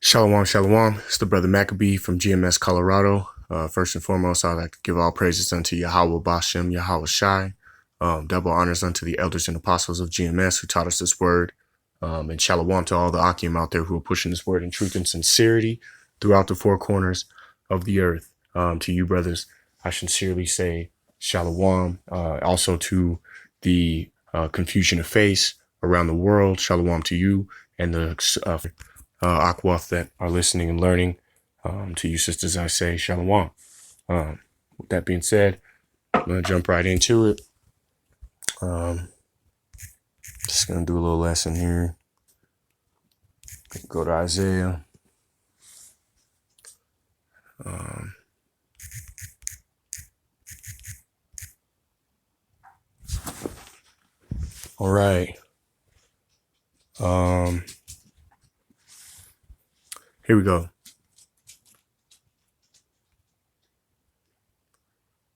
Shalom, shalom. It's the brother Maccabee from GMS, Colorado. First and foremost, I'd like to give all praises unto Yahweh Bashem, Yahweh Shai. Double honors unto the elders and apostles of GMS who taught us this word. And shalom to all the Akim out there who are pushing this word in truth and sincerity throughout the four corners of the earth. To you, brothers, I sincerely say shalom. Also to the confusion of face around the world, shalom to you and the Akwath that are listening and learning. To you sisters, I say shalom. With that being said, I'm going to jump right into it. Just going to do a little lesson here. Go to Isaiah. All right. Here we go.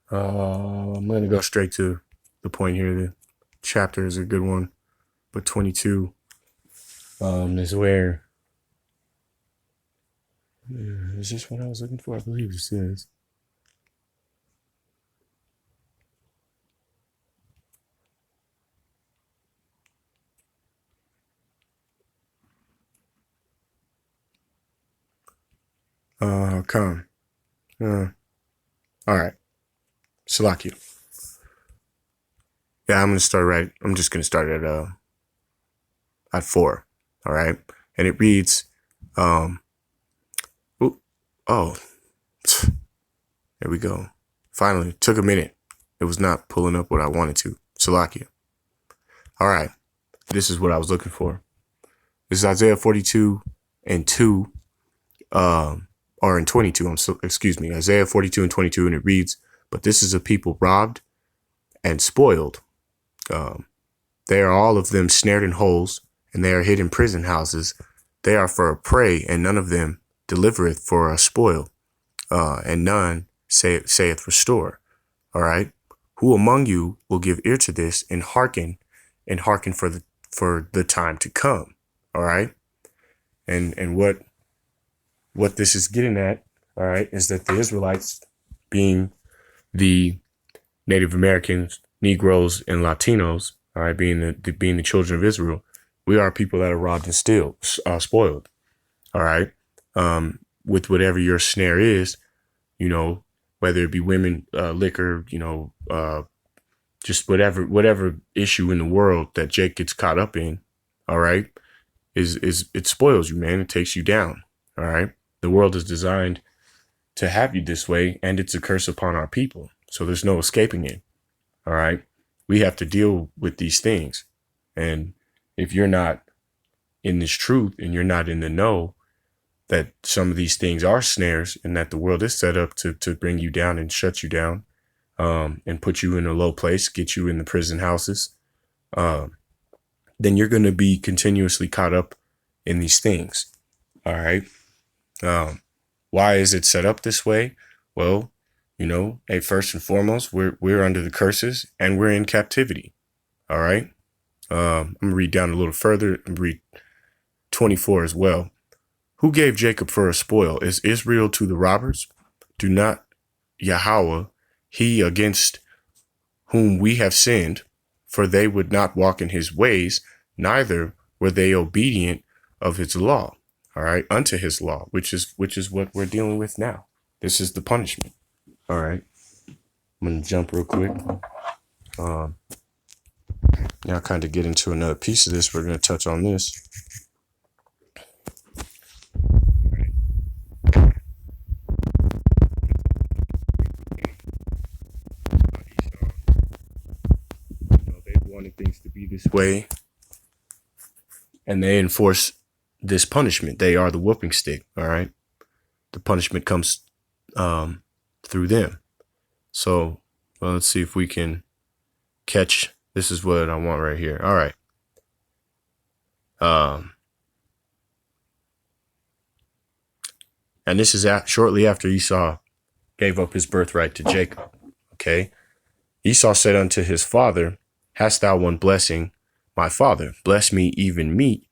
I'm going to go straight to the point here. The chapter is a good one, but 22 is where, is this what I was looking for? I believe this is. Come. All right. Salakia. Yeah, I'm just going to start at 4. All right. And it reads, there we go. Finally, it took a minute. It was not pulling up what I wanted to. Salakia. All right. This is what I was looking for. This is Isaiah 42 and 2, or in 22, Isaiah 42 and 22, and it reads, "But this is a people robbed and spoiled. They are all of them snared in holes, and they are hid in prison houses. They are for a prey, and none of them delivereth for a spoil, and none saith restore." All right. Who among you will give ear to this and hearken for the time to come? All right. And what this is getting at, all right, is that the Israelites, being the Native Americans, Negroes, and Latinos, all right, being the children of Israel, we are people that are robbed and spoiled, all right, with whatever your snare is, whether it be women, liquor, just whatever issue in the world that Jake gets caught up in, all right, is it spoils you, man. It takes you down, all right. The world is designed to have you this way, and it's a curse upon our people. So there's no escaping it. All right. We have to deal with these things. And if you're not in this truth and you're not in the know that some of these things are snares and that the world is set up to bring you down and shut you down, and put you in a low place, get you in the prison houses, then you're going to be continuously caught up in these things. All right. Why is it set up this way? Well, hey, first and foremost, we're under the curses and we're in captivity. All right. I'm gonna read down a little further and read 24 as well. Who gave Jacob for a spoil? Is Israel to the robbers? Do not Yahweh, he against whom we have sinned, for they would not walk in his ways, neither were they obedient of his law. All right, unto his law, which is what we're dealing with now. This is the punishment. All right, I'm gonna jump real quick. Now kind of get into another piece of this. We're gonna touch on this. They wanted things to be this way, and they enforce this punishment. They are the whooping stick. All right. The punishment comes through them. So, well, let's see if we can catch. This is what I want right here. All right. And this is shortly after Esau gave up his birthright to Jacob. Okay. Esau said unto his father, "Hast thou one blessing, my father? Bless me, even meat,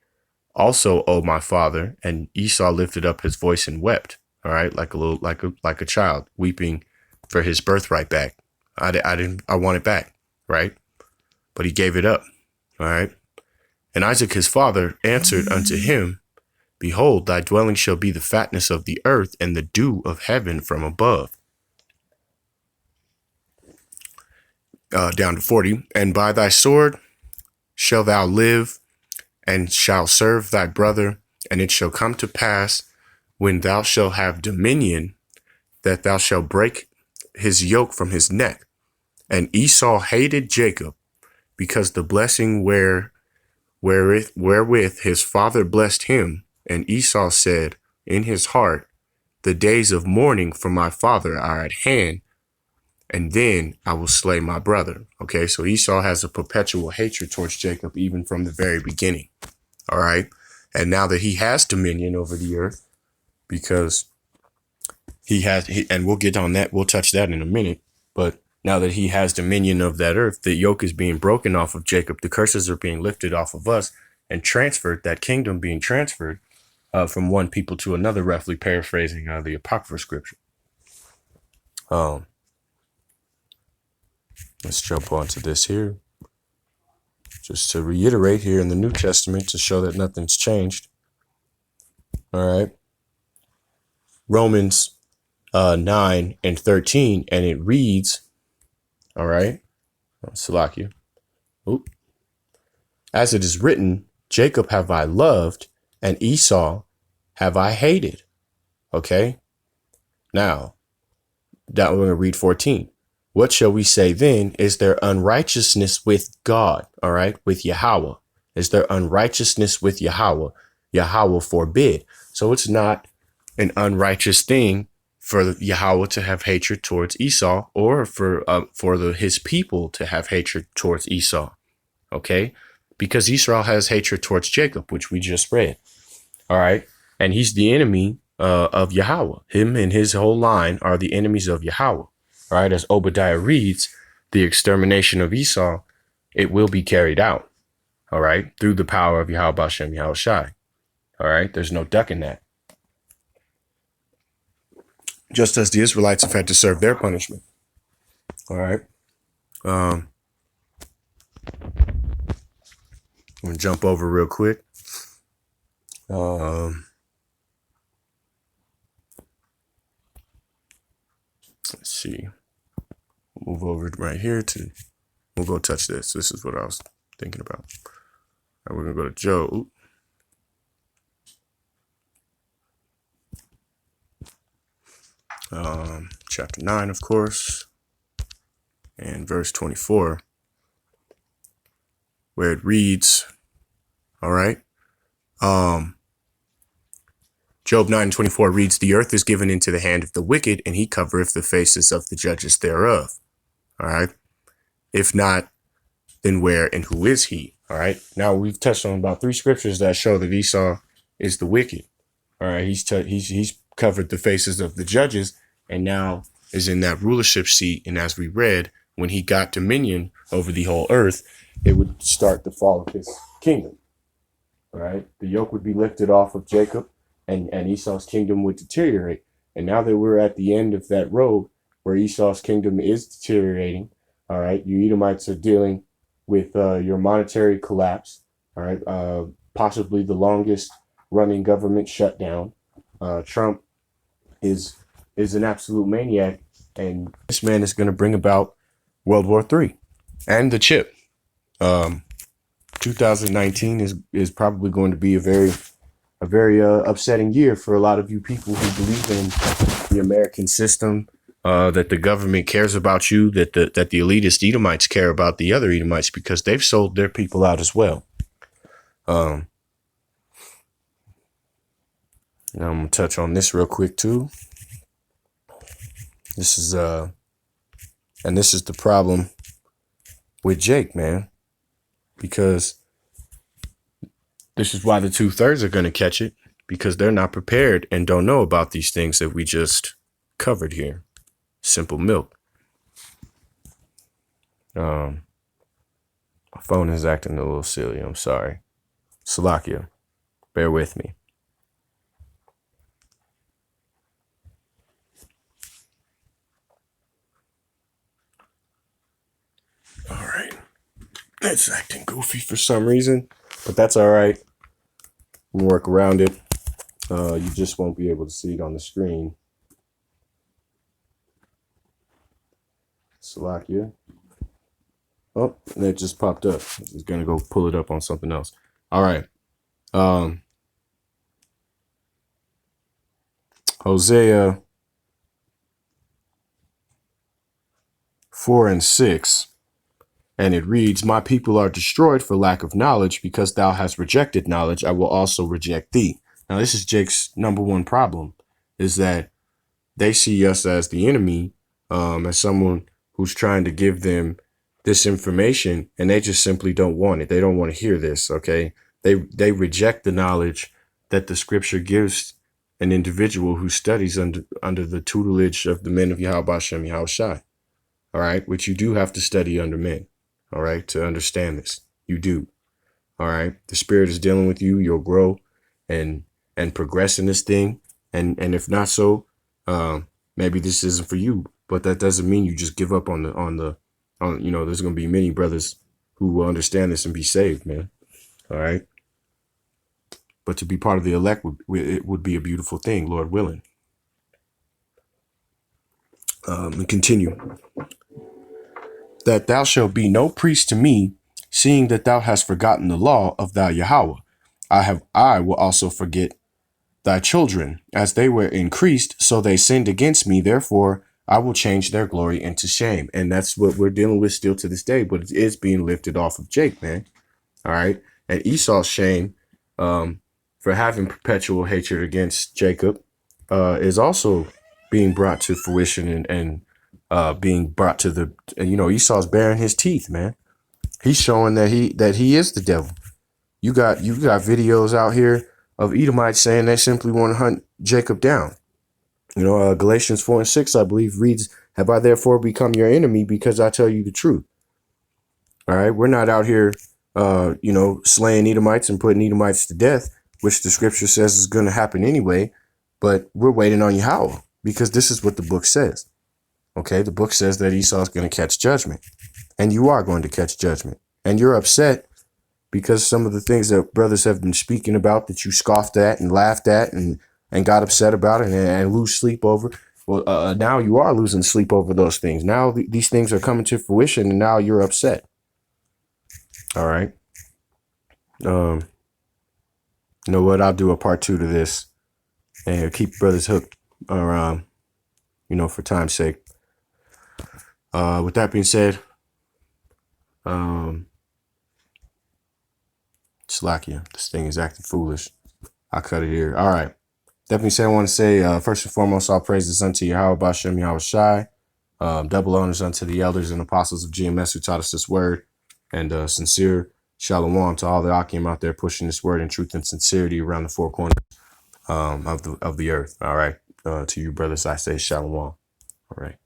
also, O my father. And Esau lifted up his voice and wept. All right, like a child weeping for his birthright back. I want it back, right? But he gave it up. All right. And Isaac his father answered unto him, Behold, thy dwelling shall be the fatness of the earth and the dew of heaven from above. Down to 40. And by thy sword shall thou live, and shall serve thy brother. And it shall come to pass, when thou shalt have dominion, that thou shalt break his yoke from his neck. And Esau hated Jacob, because the blessing wherewith his father blessed him. And Esau said in his heart, The days of mourning for my father are at hand, and then I will slay my brother. Okay, so Esau has a perpetual hatred towards Jacob, even from the very beginning. All right. And now that he has dominion over the earth, because and we'll get on that, we'll touch that in a minute. But now that he has dominion of that earth, the yoke is being broken off of Jacob. The curses are being lifted off of us and transferred, that kingdom being transferred from one people to another, roughly paraphrasing the Apocrypha scripture. Let's jump onto this here. Just to reiterate here in the New Testament to show that nothing's changed. All right. Romans 9 and 13, and it reads, all right, Salakia. Oop. As it is written, Jacob have I loved, and Esau have I hated. Okay. Now, we're going to read 14. What shall we say then? Is there unrighteousness with God? All right. With Yahweh. Is there unrighteousness with Yahweh? Yahweh forbid. So it's not an unrighteous thing for Yahweh to have hatred towards Esau, or for his people to have hatred towards Esau. Okay. Because Esau has hatred towards Jacob, which we just read. All right. And he's the enemy of Yahweh. Him and his whole line are the enemies of Yahweh. All right, as Obadiah reads, the extermination of Esau, it will be carried out. All right, through the power of Yahweh Bashem Yahweh Shai. All right, there's no ducking that. Just as the Israelites have had to serve their punishment. All right. I'm gonna jump over real quick. Let's see. Move over right here we'll go touch this. This is what I was thinking about. All right, we're gonna go to Job. Chapter 9, of course, and verse 24, where it reads, all right. Job 9:24 reads, The earth is given into the hand of the wicked, and he covereth the faces of the judges thereof. All right. If not, then where and who is he? All right. Now we've touched on about 3 scriptures that show that Esau is the wicked. All right. He's covered the faces of the judges, and now is in that rulership seat. And as we read, when he got dominion over the whole earth, it would start the fall of his kingdom. All right. The yoke would be lifted off of Jacob, and Esau's kingdom would deteriorate. And now that we're at the end of that road where Esau's kingdom is deteriorating, all right, you Edomites are dealing with your monetary collapse, all right, possibly the longest running government shutdown. Trump is an absolute maniac, and this man is going to bring about World War III and the chip. 2019 is probably going to be a very upsetting year for a lot of you people who believe in the American system, that the government cares about you, that the elitist Edomites care about the other Edomites, because they've sold their people out as well. Now I'm gonna touch on this real quick too. This is the problem with Jake, man, because this is why the 2/3 are going to catch it, because they're not prepared and don't know about these things that we just covered here. Simple milk. My phone is acting a little silly. I'm sorry. Salakia. Bear with me. All right. It's acting goofy for some reason, but that's all right. We'll work around it. You just won't be able to see it on the screen. Slovakia. Oh, and it just popped up. It's gonna go pull it up on something else. All right. Hosea 4 and 6. And it reads, "My people are destroyed for lack of knowledge. Because thou hast rejected knowledge, I will also reject thee." Now, this is Jake's number one problem, is that they see us as the enemy, as someone who's trying to give them this information, and they just simply don't want it. They don't want to hear this, okay? They reject the knowledge that the scripture gives an individual who studies under the tutelage of the men of Yahweh Shem Yahushai, all right? Which you do have to study under men, all right, to understand this. You do, all right? The Spirit is dealing with you. You'll grow and progress in this thing. And if not so, maybe this isn't for you. But that doesn't mean you just give up on there's going to be many brothers who will understand this and be saved, man. All right. But to be part of the elect would be a beautiful thing, Lord willing. And continue. "That thou shalt be no priest to me, seeing that thou hast forgotten the law of thy Yahweh. I will also forget thy children, as they were increased, so they sinned against me. Therefore, I will change their glory into shame." And that's what we're dealing with still to this day, but it is being lifted off of Jake, man. All right. And Esau's shame for having perpetual hatred against Jacob is also being brought to fruition and being brought to the, Esau's baring his teeth, man. He's showing that he is the devil. You got videos out here of Edomites saying they simply want to hunt Jacob down. Galatians 4 and 6, I believe, reads, "Have I therefore become your enemy because I tell you the truth?" All right. We're not out here, slaying Edomites and putting Edomites to death, which the scripture says is going to happen anyway. But we're waiting on Yahweh, because this is what the book says. Okay. The book says that Esau is going to catch judgment, and you are going to catch judgment, and you're upset because some of the things that brothers have been speaking about that you scoffed at and laughed at and got upset about it and lose sleep over. Well, now you are losing sleep over those things. Now these things are coming to fruition, and now you're upset. All right. You know what? I'll do a part 2 to this and keep brothers hooked around, for time's sake. With that being said, Slovakia, this thing is acting foolish. I'll cut it here. All right. That being said, I want to say, first and foremost, all praises unto Yahweh Bashem Yahushai. Double honors unto the elders and apostles of GMS who taught us this word. And sincere shalom to all the Akim out there pushing this word in truth and sincerity around the four corners of the earth. All right. To you, brothers, I say shalom. All right.